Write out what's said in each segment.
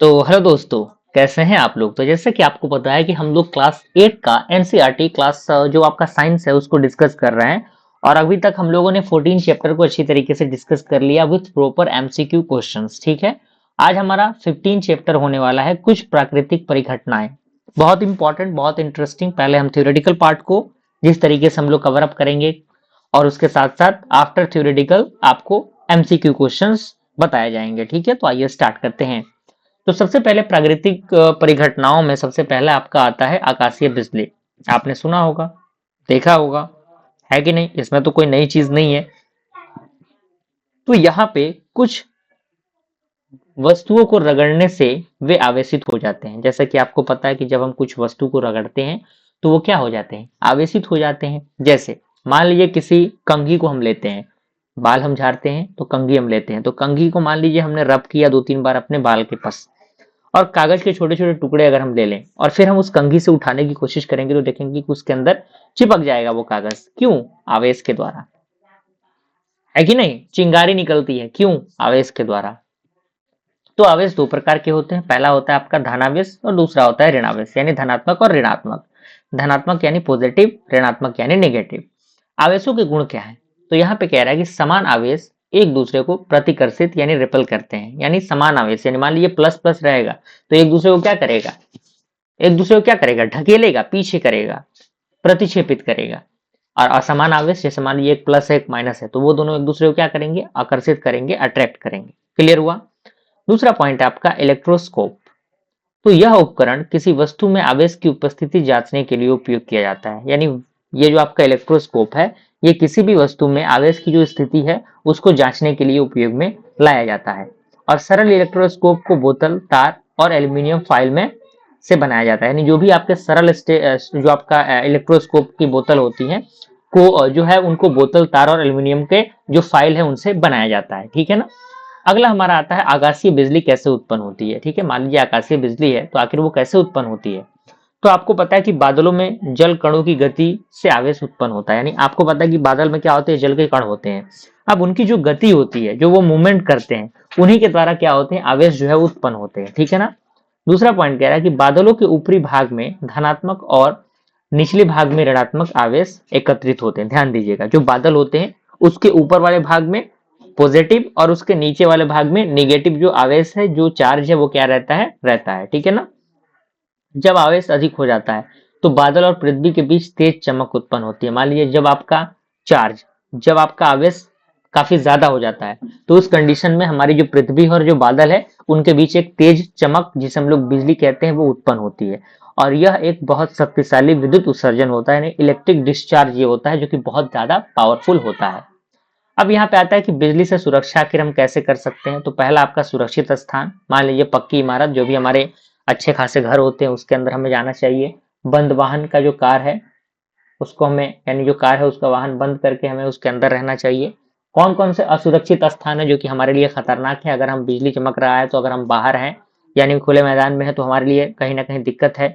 तो हेलो दोस्तों, कैसे हैं आप लोग। तो जैसे कि आपको पता है कि हम लोग क्लास 8 का एनसीईआरटी क्लास जो आपका साइंस है उसको डिस्कस कर रहे हैं। और अभी तक हम लोगों ने 14 चैप्टर को अच्छी तरीके से डिस्कस कर लिया विथ प्रॉपर एमसीक्यू क्वेश्चंस। ठीक है, आज हमारा 15 चैप्टर होने वाला है, कुछ प्राकृतिक परिघटनाएं। बहुत इंपॉर्टेंट, बहुत इंटरेस्टिंग। पहले हम थ्योरेटिकल पार्ट को जिस तरीके से हम लोग कवर अप करेंगे और उसके साथ साथ आफ्टर थ्योरेटिकल आपको एमसीक्यू क्वेश्चंस बताए जाएंगे। ठीक है, तो आइए स्टार्ट करते हैं। तो सबसे पहले प्राकृतिक परिघटनाओं में सबसे पहला आपका आता है आकाशीय बिजली। आपने सुना होगा, देखा होगा, है कि नहीं। इसमें तो कोई नई चीज नहीं है। तो यहाँ पे कुछ वस्तुओं को रगड़ने से वे आवेशित हो जाते हैं। जैसा कि आपको पता है कि जब हम कुछ वस्तु को रगड़ते हैं तो वो क्या हो जाते हैं, आवेशित हो जाते हैं। जैसे मान लीजिए किसी कंघी को हम लेते हैं, बाल हम झाड़ते हैं तो कंघी हम लेते हैं, तो कंघी को मान लीजिए हमने रब किया 2-3 बार अपने बाल के पास, और कागज के छोटे छोटे टुकड़े अगर हम ले लें और फिर हम उस कंघी से उठाने की कोशिश करेंगे तो देखेंगे कि उसके अंदर चिपक जाएगा वो कागज। क्यों? आवेश के द्वारा, है कि नहीं। चिंगारी निकलती है, क्यों? आवेश के द्वारा। तो आवेश दो प्रकार के होते हैं, पहला होता है आपका धनावेश और दूसरा होता है ऋणावेश, यानी धनात्मक और ऋणात्मक। धनात्मक यानी पॉजिटिव, ऋणात्मक यानी नेगेटिव। आवेशों के गुण क्या है? तो यहाँ पे कह रहा है कि समान आवेश एक दूसरे को प्रतिकर्षित यानी रिपेल करते हैं। यानी समान आवेश, यानी मान लीजिए प्लस प्लस रहेगा तो एक दूसरे को क्या करेगा, एक दूसरे को क्या करेगा, ढकेलेगा, पीछे करेगा, प्रतिक्षेपित करेगा। और असमान आवेश, जैसे मान लीजिए एक प्लस है एक माइनस है, तो वो दोनों एक दूसरे को क्या करेंगे, आकर्षित करेंगे, अट्रैक्ट करेंगे। क्लियर हुआ। दूसरा पॉइंट है आपका इलेक्ट्रोस्कोप। तो यह उपकरण किसी वस्तु में आवेश की उपस्थिति जांचने के लिए उपयोग किया जाता है। यानी ये जो आपका इलेक्ट्रोस्कोप है, ये किसी भी वस्तु में आवेश की जो स्थिति है उसको जांचने के लिए उपयोग में लाया जाता है। और सरल इलेक्ट्रोस्कोप को बोतल, तार और एल्यूमिनियम फॉयल में से बनाया जाता है। यानी जो भी आपके सरल जो आपका इलेक्ट्रोस्कोप की बोतल होती है को जो है उनको बोतल, तार और एल्यूमिनियम के जो फाइल है उनसे बनाया जाता है। ठीक है ना। अगला हमारा आता है आकाशीय बिजली कैसे उत्पन्न होती है। ठीक है, मान लीजिए आकाशीय बिजली है तो आखिर वो कैसे उत्पन्न होती है। तो आपको पता है कि बादलों में जल कणों की गति से आवेश उत्पन्न होता है। यानी आपको पता है कि बादल में क्या होते हैं, जल के कण होते हैं। अब उनकी जो गति होती है, जो वो मूवमेंट करते हैं, उन्हीं के द्वारा क्या होते हैं, आवेश जो है उत्पन्न होते हैं। ठीक है ना। दूसरा पॉइंट कह रहा है कि बादलों के ऊपरी भाग में धनात्मक और निचले भाग में ऋणात्मक आवेश एकत्रित होते हैं। ध्यान दीजिएगा, जो बादल होते हैं उसके ऊपर वाले भाग में पॉजिटिव और उसके नीचे वाले भाग में नेगेटिव जो आवेश है, जो चार्ज है, वो क्या रहता है। ठीक है ना। जब आवेश अधिक हो जाता है तो बादल और पृथ्वी के बीच तेज चमक उत्पन्न होती है। मान लीजिए चार्ज जब आपका आवेश काफी ज्यादा हो जाता है तो उस कंडीशन में हमारी जो पृथ्वी और जो बादल है उनके बीच एक तेज चमक, जिसे हम लोग बिजली कहते हैं, वो उत्पन्न होती है। और यह एक बहुत शक्तिशाली विद्युत उत्सर्जन होता है, यानी इलेक्ट्रिक डिस्चार्ज ये होता है, जो कि बहुत ज्यादा पावरफुल होता है। अब यहाँ पे आता है कि बिजली से सुरक्षा आखिर हम कैसे कर सकते हैं। तो पहला आपका सुरक्षित स्थान, मान लीजिए पक्की इमारत, जो भी हमारे अच्छे खासे घर होते हैं उसके अंदर हमें जाना चाहिए। बंद वाहन का जो कार है उसको हमें, यानी जो कार है उसका वाहन बंद करके हमें उसके अंदर रहना चाहिए। कौन कौन से असुरक्षित स्थान है जो कि हमारे लिए खतरनाक है, अगर हम बिजली चमक रहा है तो, अगर हम बाहर हैं यानी खुले मैदान में है तो हमारे लिए कहीं ना कहीं दिक्कत है।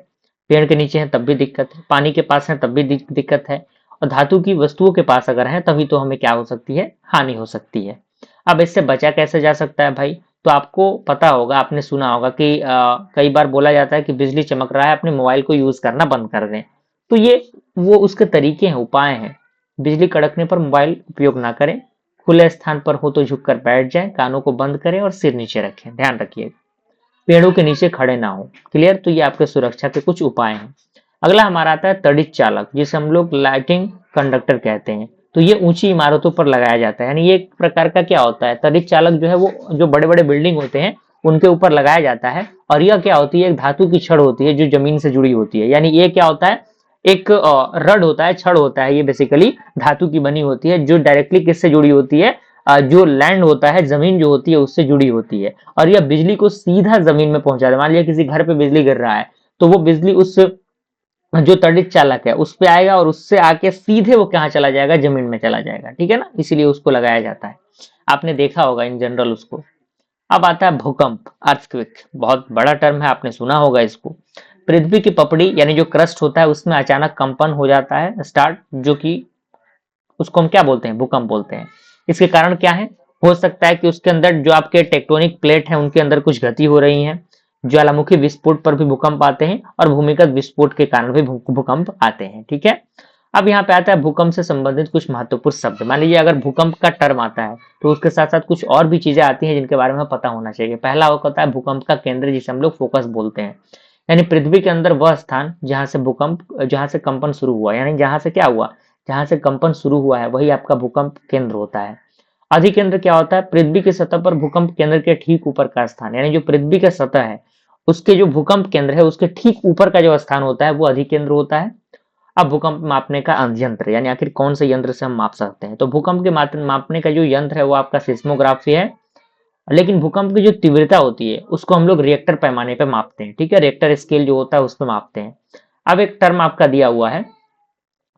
पेड़ के नीचे है तब भी दिक्कत है, पानी के पास है तब भी दिक्कत है, और धातु की वस्तुओं के पास अगर है तभी तो हमें क्या हो सकती है, हानि हो सकती है। अब इससे बचा कैसे जा सकता है भाई। तो आपको पता होगा, आपने सुना होगा कि कई बार बोला जाता है कि बिजली चमक रहा है, अपने मोबाइल को यूज करना बंद कर दें। तो ये वो उसके तरीके हैं, उपाय हैं। बिजली कड़कने पर मोबाइल उपयोग ना करें, खुले स्थान पर हो तो झुककर बैठ जाएं, कानों को बंद करें और सिर नीचे रखें। ध्यान रखिए, पेड़ों के नीचे खड़े ना हो। क्लियर। तो ये आपके सुरक्षा के कुछ उपाय हैं। अगला हमारा आता है तड़ित चालक, जिसे हम लोग लाइटिंग कंडक्टर कहते हैं। तो ये ऊंची इमारतों पर लगाया जाता है। यानी ये एक प्रकार का क्या होता है, तड़ित चालक जो है वो जो बड़े बड़े बिल्डिंग होते हैं उनके ऊपर लगाया जाता है। और यह क्या होती है, एक धातु की छड़ होती है जो जमीन से जुड़ी होती है। यानी ये क्या होता है, एक रड होता है, छड़ होता है, ये बेसिकली धातु की बनी होती है, जो डायरेक्टली किससे जुड़ी होती है, जो लैंड होता है, जमीन जो होती है उससे जुड़ी होती है। और यह बिजली को सीधा जमीन में पहुंचा दे। मान लिया किसी घर पे बिजली गिर रहा है तो वो बिजली उस जो तड़ित चालक है उस पे आएगा और उससे आके सीधे वो कहाँ चला जाएगा, जमीन में चला जाएगा। ठीक है ना, इसीलिए उसको लगाया जाता है। आपने देखा होगा इन जनरल उसको। अब आता है भूकंप, अर्थक्वेक। बहुत बड़ा टर्म है, आपने सुना होगा इसको। पृथ्वी की पपड़ी यानी जो क्रस्ट होता है उसमें अचानक कंपन हो जाता है स्टार्ट, जो कि उसको हम क्या बोलते हैं, भूकंप बोलते हैं। इसके कारण क्या है, हो सकता है कि उसके अंदर जो आपके टेक्टोनिक प्लेट है उनके अंदर कुछ गति हो रही है, ज्वालामुखी विस्फोट पर भी भूकंप आते हैं और भूमिगत विस्फोट के कारण भी भूकंप आते हैं। ठीक है, अब यहाँ पे आता है भूकंप से संबंधित कुछ महत्वपूर्ण शब्द। मान लीजिए अगर भूकंप का टर्म आता है तो उसके साथ साथ कुछ और भी चीजें आती हैं जिनके बारे में पता होना चाहिए। पहला होता है भूकंप का केंद्र, जिसे हम लोग फोकस बोलते हैं, यानी पृथ्वी के अंदर वह स्थान जहां से कंपन शुरू हुआ, यानी जहां से क्या हुआ, जहां से कंपन शुरू हुआ है वही आपका भूकंप केंद्र होता है। अधिकेंद्र क्या होता है, पृथ्वी की सतह पर भूकंप केंद्र के ठीक ऊपर का स्थान, यानी जो पृथ्वी का सतह है उसके जो भूकंप केंद्र है उसके ठीक ऊपर का जो स्थान होता है वो अधिकेंद्र होता है। अब भूकंप मापने का यंत्र, यानी आखिर कौन से यंत्र से हम माप सकते हैं, तो भूकंप के मापने का जो यंत्र है वो आपका सिस्मोग्राफी है। लेकिन भूकंप की जो तीव्रता होती है उसको हम लोग रिएक्टर पैमाने पे मापते हैं। ठीक है, रिएक्टर स्केल जो होता है उस पर मापते हैं। अब एक टर्म आपका दिया हुआ है,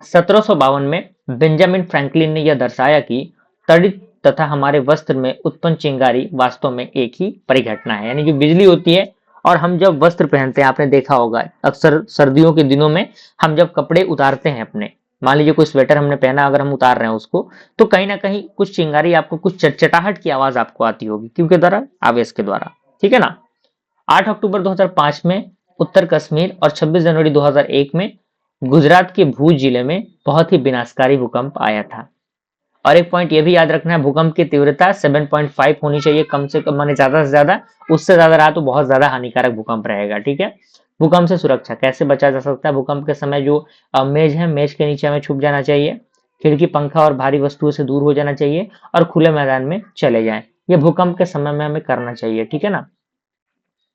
1752 में बेंजामिन फ्रैंकलिन ने यह दर्शाया कि तड़ित तथा हमारे वस्त्र में उत्पन्न चिंगारी वास्तव में एक ही परिघटना है, यानी जो बिजली होती है और हम जब वस्त्र पहनते हैं, आपने देखा होगा अक्सर सर्दियों के दिनों में हम जब कपड़े उतारते हैं अपने, मान लीजिए कोई स्वेटर हमने पहना, अगर हम उतार रहे हैं उसको, तो कहीं ना कहीं कुछ चिंगारी आपको, कुछ चटचटाहट की आवाज आपको आती होगी, क्योंकि द्वारा आवेश के द्वारा। ठीक है ना। 8 अक्टूबर 2005 में उत्तर कश्मीर और 26 जनवरी 2001 में गुजरात के भूज जिले में बहुत ही विनाशकारी भूकंप आया था। और एक पॉइंट ये भी याद रखना है, भूकंप की तीव्रता 7.5 होनी चाहिए कम से कम, माने ज्यादा से ज्यादा, उससे ज्यादा रहा तो बहुत ज्यादा हानिकारक भूकंप रहेगा। ठीक है, भूकंप से सुरक्षा कैसे बचा जा सकता है, भूकंप के समय जो मेज है, मेज के नीचे हमें छुप जाना चाहिए, खिड़की पंखा और भारी वस्तुओं से दूर हो जाना चाहिए और खुले मैदान में चले जाएं। ये भूकंप के समय में हमें करना चाहिए। ठीक है ना।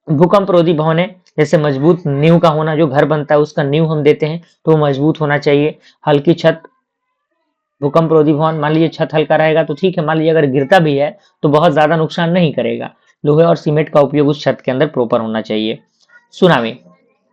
भूकंप रोधी भवने जैसे मजबूत नींव का होना, जो घर बनता है उसका नींव हम देते हैं तो वो मजबूत होना चाहिए। हल्की छत, भूकंप रोधी भवन, मान लीजिए छत हल्का रहेगा तो ठीक है, मान लीजिए अगर गिरता भी है तो बहुत ज्यादा नुकसान नहीं करेगा। लोहे और सीमेंट का उपयोग उस छत के अंदर प्रॉपर होना चाहिए। सुनामी,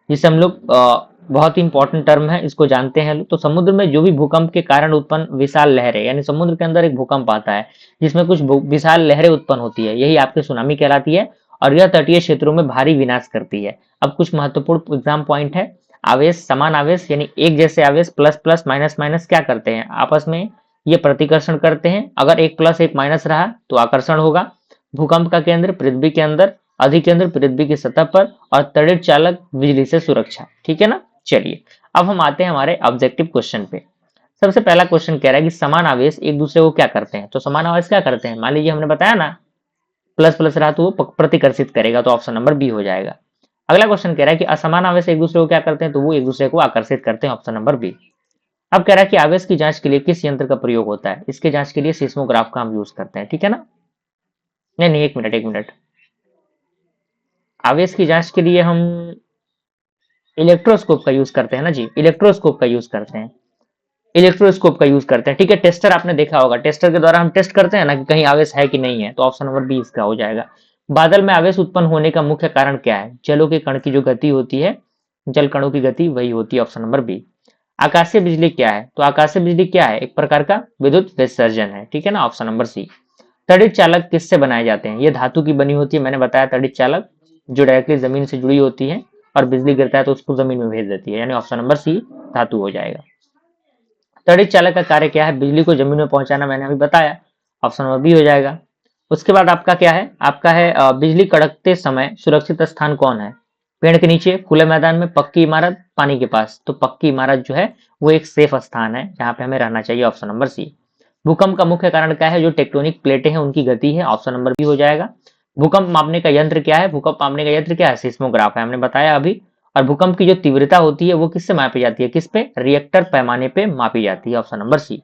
जिसे हम लोग बहुत ही इंपॉर्टेंट टर्म है, इसको जानते हैं। तो समुद्र में जो भी भूकंप के कारण उत्पन्न विशाल लहरें, यानी समुद्र के अंदर एक भूकंप आता है जिसमें कुछ विशाल लहरें उत्पन्न होती है, यही आपकी सुनामी कहलाती है और यह तटीय क्षेत्रों में भारी विनाश करती है। अब कुछ महत्वपूर्ण एग्जाम पॉइंट है। आवेश, समान आवेश यानी एक जैसे आवेश प्लस प्लस माइनस माइनस क्या करते हैं, आपस में ये प्रतिकर्षण करते हैं। अगर एक प्लस एक माइनस रहा तो आकर्षण होगा। भूकंप का केंद्र पृथ्वी के अंदर, अधिकेंद्र पृथ्वी की सतह पर और तड़ित चालक बिजली से सुरक्षा। ठीक है ना। चलिए अब हम आते हैं हमारे ऑब्जेक्टिव क्वेश्चन पे। सबसे पहला क्वेश्चन कह रहा है कि समान आवेश एक दूसरे को क्या करते हैं, तो समान आवेश क्या करते हैं, मान लीजिए हमने बताया ना प्लस प्लस रहा तो वो प्रतिकर्षित करेगा, तो ऑप्शन नंबर बी हो जाएगा। अगला क्वेश्चन कह रहा है कि असमान आवेश एक दूसरे को क्या करते हैं, तो वो एक दूसरे को आकर्षित करते हैं, ऑप्शन नंबर बी। अब कह रहा है कि आवेश की जांच के लिए किस यंत्र का प्रयोग होता है, इसके जांच के लिए सिस्मोग्राफ का हम यूज करते हैं। ठीक है ना। नहीं नहीं, एक मिनट एक मिनट, आवेश की जांच के लिए हम इलेक्ट्रोस्कोप का यूज करते हैं ना जी, इलेक्ट्रोस्कोप का यूज करते हैं, इलेक्ट्रोस्कोप का यूज करते हैं। ठीक है, टेस्टर आपने देखा होगा, टेस्टर के द्वारा हम टेस्ट करते हैं ना कि कहीं आवेश है कि नहीं है, तो ऑप्शन नंबर बी इसका हो जाएगा। बादल में आवेश उत्पन्न होने का मुख्य कारण क्या है, जलों के कण की जो गति होती है, जल कणों की गति वही होती है, ऑप्शन नंबर बी। आकाशीय बिजली क्या है, तो आकाशीय बिजली क्या है, एक प्रकार का विद्युत विसर्जन है। ठीक है ना, ऑप्शन नंबर सी। तड़ित चालक किससे बनाए जाते हैं, ये धातु की बनी होती है, मैंने बताया तड़ित चालक जो डायरेक्टली जमीन से जुड़ी होती है और बिजली गिरता है तो उसको जमीन में भेज देती है, यानी ऑप्शन नंबर सी धातु हो जाएगा। तड़ित चालक का कार्य क्या है, बिजली को जमीन में पहुंचाना, मैंने अभी बताया, ऑप्शन नंबर बी हो जाएगा। उसके बाद आपका क्या है, आपका है बिजली कड़कते समय सुरक्षित स्थान कौन है, पेड़ के नीचे, खुले मैदान में, पक्की इमारत, पानी के पास, तो पक्की इमारत जो है वो एक सेफ स्थान है जहां पे हमें रहना चाहिए, ऑप्शन नंबर सी। भूकंप का मुख्य कारण क्या है, जो टेक्टोनिक प्लेटें हैं उनकी गति है, ऑप्शन नंबर बी हो जाएगा। भूकंप मापने का यंत्र क्या है, भूकंप मापने का यंत्र क्या है, सिस्मोग्राफ है, हमने बताया अभी। और भूकंप की जो तीव्रता होती है वो किससे मापी जाती है, किस पे, रिएक्टर पैमाने पे मापी जाती है, ऑप्शन नंबर सी।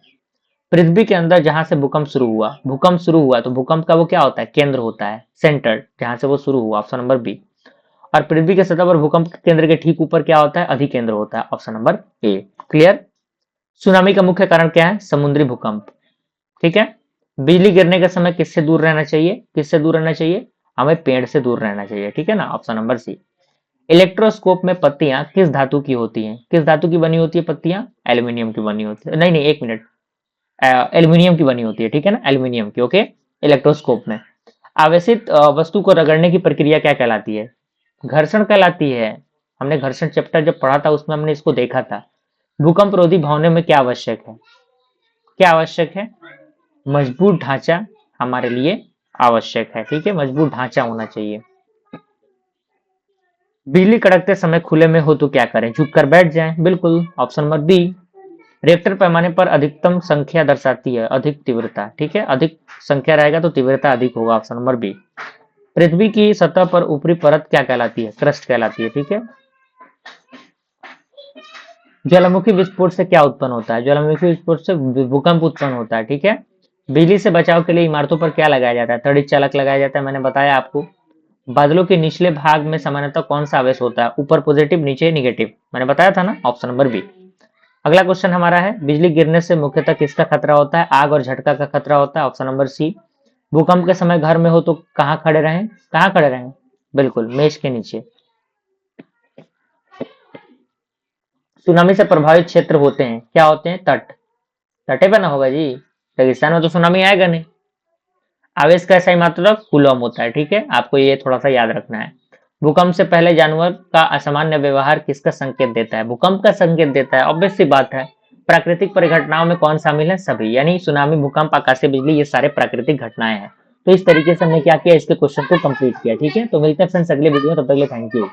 पृथ्वी के अंदर जहां से भूकंप शुरू हुआ तो भूकंप का वो क्या होता है, केंद्र होता है, सेंटर, जहां से वो शुरू हुआ, ऑप्शन नंबर बी। और पृथ्वी के सतह पर भूकंप के केंद्र के ठीक ऊपर क्या होता है, अधिकेंद्र होता है, option number A. Clear. Tsunami का मुख्य कारण क्या है, समुद्री भूकंप। ठीक है। बिजली गिरने के समय किससे दूर रहना चाहिए, किससे दूर रहना चाहिए, हमें पेड़ से दूर रहना चाहिए। ठीक है ना, ऑप्शन नंबर सी। इलेक्ट्रोस्कोप में पत्तियां किस धातु की होती हैं, किस धातु की बनी होती है पत्तियां, एल्यूमिनियम की बनी होती है, नहीं नहीं एक मिनट, एल्यूमिनियम की बनी होती है। ठीक है ना, एल्यूमिनियम की, ओके। इलेक्ट्रोस्कोप में आवेशित वस्तु को रगड़ने की प्रक्रिया क्या कहलाती है, घर्षण कहलाती है। हमने घर्षण चैप्टर जब पढ़ा था उसमें हमने इसको देखा था। भूकंप रोधी भवनों में क्या आवश्यक है, क्या आवश्यक है, मजबूत ढांचा हमारे लिए आवश्यक है। ठीक है, मजबूत ढांचा होना चाहिए। बिजली कड़कते समय खुले में हो तो क्या करें? झुक कर बैठ जाएं। बिल्कुल, ऑप्शन नंबर बी। रिएक्टर पैमाने पर अधिकतम संख्या दर्शाती है, अधिक तीव्रता। ठीक है, अधिक संख्या रहेगा तो तीव्रता अधिक होगा, ऑप्शन नंबर बी। पृथ्वी की सतह पर ऊपरी परत क्या कहलाती है? क्रस्ट कहलाती है। ठीक है, ज्वालामुखी विस्फोट से क्या उत्पन्न होता है? ज्वालामुखी विस्फोट से भूकंप उत्पन्न होता है। ठीक है, बिजली से बचाव के लिए इमारतों पर क्या लगाया जाता है? तड़ित चालक लगाया जाता है, मैंने बताया आपको। बादलों के निचले भाग में सामान्यतः कौन सा आवेश होता है? ऊपर पॉजिटिव, नीचे निगेटिव, मैंने बताया था ना, ऑप्शन नंबर बी। अगला क्वेश्चन हमारा है, बिजली गिरने से मुख्यतः किसका खतरा होता है? आग और झटका का खतरा होता है, ऑप्शन नंबर सी। भूकंप के समय घर में हो तो कहाँ खड़े रहें? कहाँ खड़े रहें? बिल्कुल, मेज के नीचे। सुनामी से प्रभावित क्षेत्र होते हैं, क्या होते हैं? तट। तटे पे ना होगा जी, रेगिस्तान में तो सुनामी आएगा नहीं। आवेश का ऐसा ही मात्रक कूलम होता है। ठीक है, आपको ये थोड़ा सा याद रखना है। भूकंप से पहले जानवर का असामान्य व्यवहार किसका संकेत देता है? भूकंप का संकेत देता है, ऑब्वियस सी बात है। प्राकृतिक परिघटनाओं में कौन शामिल है? सभी, यानी सुनामी, भूकंप, आकाशीय बिजली, ये सारे प्राकृतिक घटनाएं हैं। तो इस तरीके से हमने क्या किया, इसके क्वेश्चन को कंप्लीट किया। ठीक है, तो मिलते हैं फ्रेंड्स अगले वीडियो में, तब तक के लिए थैंक यू।